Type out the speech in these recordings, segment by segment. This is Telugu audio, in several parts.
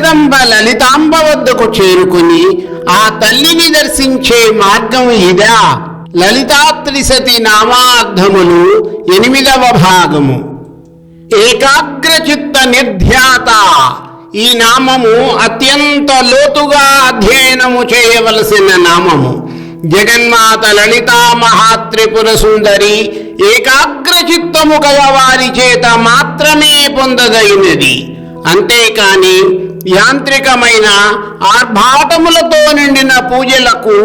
జగదంబ లలితాంబ వద్దకు చేరుకుని ఆ తల్లిని దర్శించే మార్గం ఇదా? లలితాత్రిశతి నామార్థములు 8వ భాగము. ఏకాగ్రచిత్త నిర్ధ్యాత. ఈ నామము అత్యంత లోతుగా అధ్యయనము చేయవలసిన నామము. జగన్మాత లలితా మహాత్రిపుర సుందరి ఏకాగ్రచిత్తము గలవారి చేత మాత్రమే పొందదగినది. అంతేకాని యాంత్రికమైన ఆర్భాటములతో నిండిన పూజలకు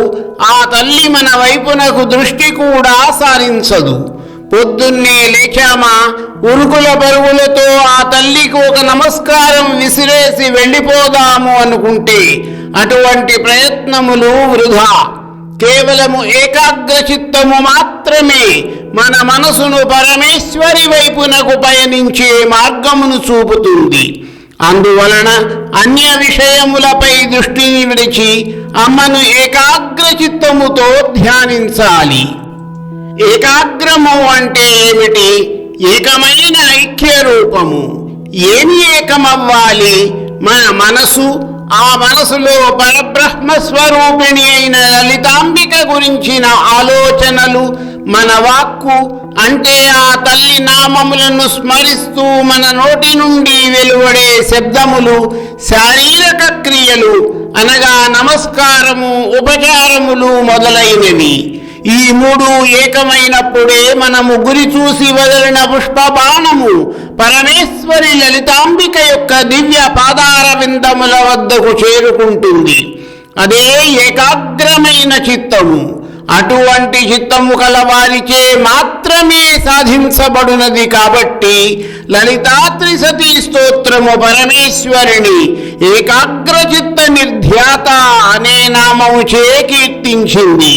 ఆ తల్లి మన వైపునకు దృష్టి కూడా సారించదు. పొద్దున్నే లేచామా, ఉరుకుల పరుగులతో ఆ తల్లికి ఒక నమస్కారం విసిరేసి వెళ్ళిపోదాము అనుకుంటే అటువంటి ప్రయత్నములు వృధా. కేవలము ఏకాగ్రచిత్తము మాత్రమే మన మనసును పరమేశ్వరి వైపునకు పయనించే మార్గమును చూపుతుంది. అందువలన అన్య విషయములపై దృష్టిని విడిచి అమ్మను ఏకాగ్రచిత్తముతో ధ్యానించాలి. ఏకాగ్రము అంటే ఏమిటి? ఏకమైన ఐక్య రూపము. ఏమి ఏకమవ్వాలి? మన మనసు, ఆ మనసులో పరబ్రహ్మ స్వరూపిణి అయిన లలితాంబిక గురించిన ఆలోచనలు, మన వాక్కు అంటే ఆ తల్లి నామములను స్మరిస్తూ మన నోటి నుండి వెలువడే శబ్దములు, శారీరక క్రియలు అనగా నమస్కారము, ఉపచారములు మొదలైనవి. ఈ 3 ఏకమైనప్పుడే మనము గురి చూసి వదిలిన పుష్పబాణము పరమేశ్వరి లలితాంబిక యొక్క దివ్య పాదార విందముల వద్దకు చేరుకుంటుంది. అదే ఏకాగ్రమైన చిత్తము. అటువంటి చిత్తము కలవారిచే మాత్రమే సాధించబడినది. కాబట్టి లలితాత్రిశతీ స్తోత్రము పరమేశ్వరిని ఏకాగ్రచిత్త నిర్ధ్యాత అనే నామముచే కీర్తించింది.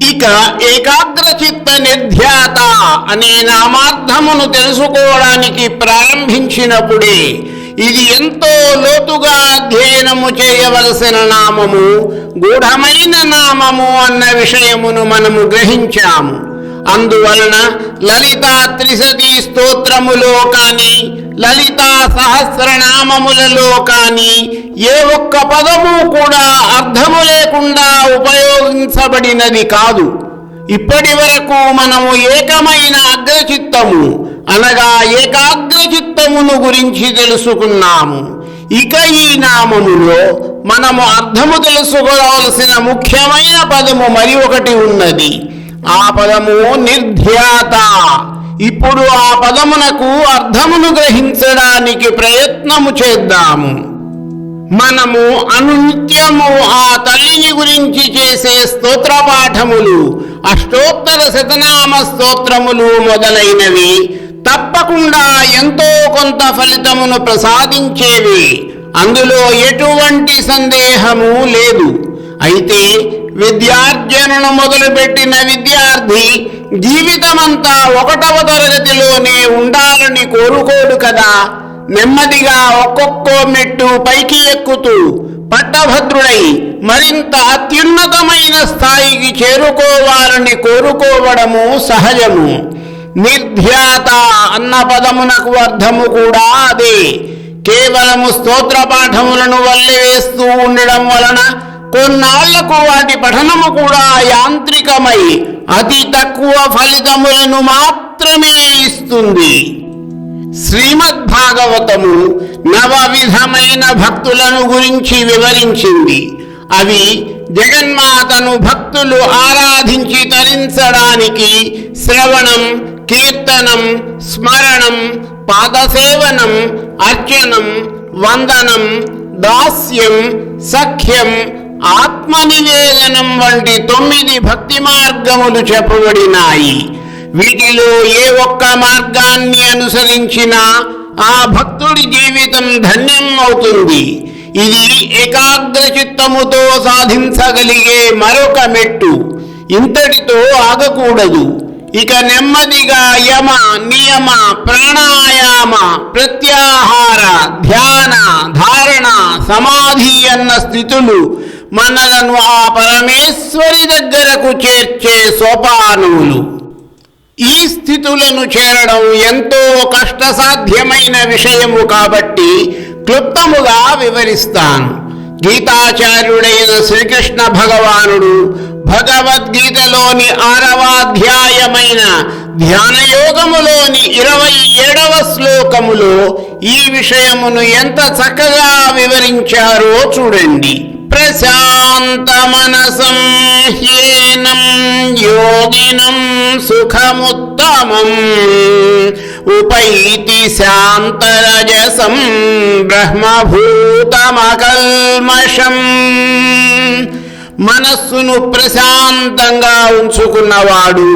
ఇక ఏకాగ్రచిత్త నిర్ధ్యాత అనే నామార్థమును తెలుసుకోవడానికి ప్రారంభించినప్పుడే ఇది ఎంతో లోతుగా అధ్యయనము చేయవలసిన నామము, గూఢమైన నామము అన్న విషయమును మనము గ్రహించాము. అందువలన లలితా త్రిశతీ స్తోత్రములో కానీ, లలితా సహస్రనామములలో కానీ ఏ ఒక్క పదము కూడా అర్థము లేకుండా ఉపయోగించబడినది కాదు. ఇప్పటి వరకు మనము ఏకమైన అగ్రచిత్తము అనగా ఏకాగ్రచిత్తమును గురించి తెలుసుకున్నాము. ఇక ఈ నామములో మనము అర్థము తెలుసుకోవాల్సిన ముఖ్యమైన పదము మరి ఒకటి ఉన్నది. ఆ పదము నిర్ధ్యాత. ఇప్పుడు ఆ పదమునకు అర్థమును గ్రహించడానికి ప్రయత్నము చేద్దాము. మనము అనునిత్యము ఆ తల్లిని గురించి చేసే స్తోత్రపాఠములు, అష్టోత్తర శతనామ స్తోత్రములు మొదలైనవి తప్పకుండా ఎంతో కొంత ఫలితమును ప్రసాదించేవి. అందులో ఎటువంటి సందేహము లేదు. అయితే విద్యార్జనను మొదలుపెట్టిన విద్యార్థి జీవితమంతా 1వ తరగతిలోనే ఉండాలని కోరుకోడు కదా. నెమ్మదిగా ఒక్కొక్కో మెట్టు పైకి ఎక్కుతూ పట్టభద్రుడై మరింత అత్యున్నతమైన స్థాయికి చేరుకోవాలని కోరుకోవడము సహజము. నిర్ధ్యాత అన్న పదమునకు అర్థము కూడా అదే. కేవలము స్తోత్ర పాఠములను వల్లివేస్తూ ఉండడం వలన కొన్నాళ్లకు వాటి పఠనము కూడా యాంత్రికమై అతి తక్కువ ఫలితములను మాత్రమే ఇస్తుంది. శ్రీమద్భాగవతము 9 విధమైన భక్తులను గురించి వివరించింది. అవి జగన్మాతను భక్తులు ఆరాధించి తరించడానికి శ్రవణం, కీర్తనం, స్మరణం, పాదసేవనం, అర్చనం, వందనం, దాస్యం, సఖ్యం, ఆత్మనివేదనం వంటి 9 భక్తి మార్గములు చెప్పబడినాయి. వీటిలో ఏ ఒక్క మార్గాన్ని అనుసరించినా ఆ భక్తుడి జీవితం ధన్యం అవుతుంది. ఇది ఏకాగ్రచిత్తముతో సాధించగలిగే మరొక మెట్టు. ఇంతటితో ఆగకూడదు. ఇక నెమ్మదిగా యమ, నియమ, ప్రాణాయామ, ప్రత్యాహార, ధ్యాన, ధారణ, సమాధి అన్న స్థితులు మనలను ఆ పరమేశ్వరి దగ్గరకు చేర్చే సోపానములు. ఈ స్థితులను చేరడం ఎంతో కష్టసాధ్యమైన విషయము కాబట్టి క్లుప్తముగా వివరిస్తాను. గీతాచార్యుడైన శ్రీకృష్ణ భగవానుడు భగవద్గీతలోని 6వ అధ్యాయమైన ధ్యానయోగములోని 27వ శ్లోకములో ఈ విషయమును ఎంత చక్కగా వివరించారో చూడండి. ప్రశాంత మనసం హ్యేనం యోగినం సుఖముత్తమం ఉపైతి శాంతరజసం బ్రహ్మభూతమకల్మషం. మనస్సును ప్రశాంతంగా ఉంచుకున్నవాడు,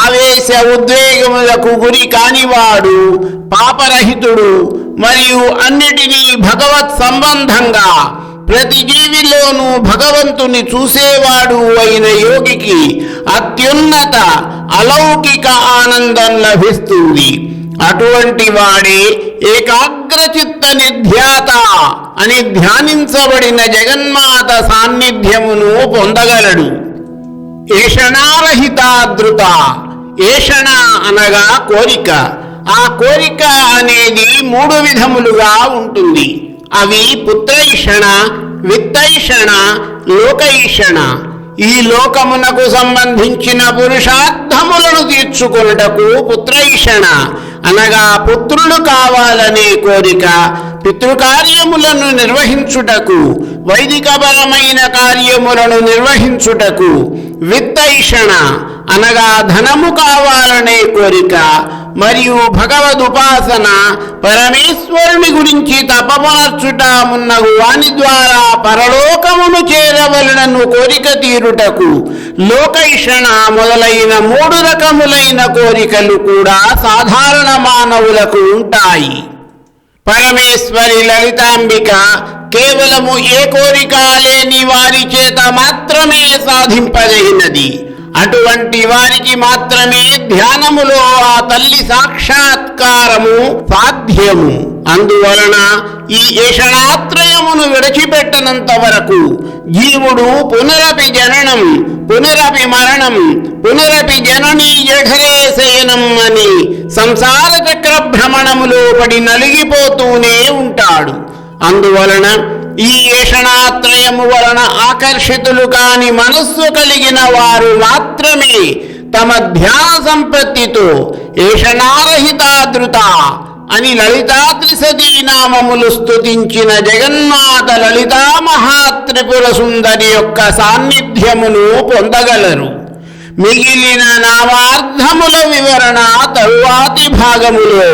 ఆవేశ ఉద్వేగములకు గురి కానివాడు, పాపరహితుడు మరియు అన్నిటినీ భగవత్ సంబంధంగా ప్రతి జీవిలోనూ భగవంతుని చూసేవాడు అయిన యోగికి అత్యున్నత అలౌకిక ఆనందం లభిస్తుంది. అటువంటి వాడే ఏకాగ్రచిత్త నిధ్యాత అని ధ్యానించబడిన జగన్మాత సాన్నిధ్యమును పొందగలడు. ఏషణారహితాదృత. ఏషణ అనగా కోరిక. ఆ కోరిక అనేది 3 విధములుగా ఉంటుంది. అవి పుత్రైషణ, విత్తైషణ, లోకైషణ. ఈ లోకమునకు సంబంధించిన పురుషార్థములను తీర్చుకొనుటకు పుత్రైషణ అనగా పుత్రులు కావాలనే కోరిక, పితృకార్యములను నిర్వహించుటకు, వైదికపరమైన కార్యములను నిర్వహించుటకు. విత్తైషణ అనగా ధనము కావాలనే కోరిక మరియు భగవదుపాసన, పరమేశ్వరుని గురించి తపమర్చుట మున్నగు వాని ద్వారా పరలోకమును చేరవలనను కోరిక తీరుటకు. లోకైషణ మొదలైన 3 రకములైన కోరికలు కూడా సాధారణ మానవులకు ఉంటాయి. పరమేశ్వరి లలితాంబిక కేవలము ఏ కోరిక లేని వారి చేత మాత్రమే సాధింపదగినది. అటువంటి వారికి మాత్రమే ధ్యానములో ఆ తల్లి సాక్షాత్కారము సాధ్యము. అందువలన ఈ ఏషణాత్రయమును విడిచిపెట్టనంత వరకు జీవుడు పునరపి జననం, పునరపి మరణం, పునరపి జననీ జఠరే శయనం అని సంసార చక్ర భ్రమణములో పడి నలిగిపోతూనే ఉంటాడు. అందువలన ఈ ఏషణాత్రయము వలన ఆకర్షితులు కాని మనస్సు కలిగిన వారు మాత్రమే తమ ధ్యాన సంపత్తితో ఏషణారహితాదృత అని లలితా త్రిసతీ నామములు స్తుతించిన జగన్మాత లలితా మహాత్రిపుర సుందరి యొక్క సాన్నిధ్యమును పొందగలరు. మిగిలిన నామార్థముల వివరణ తరువాతి భాగములో.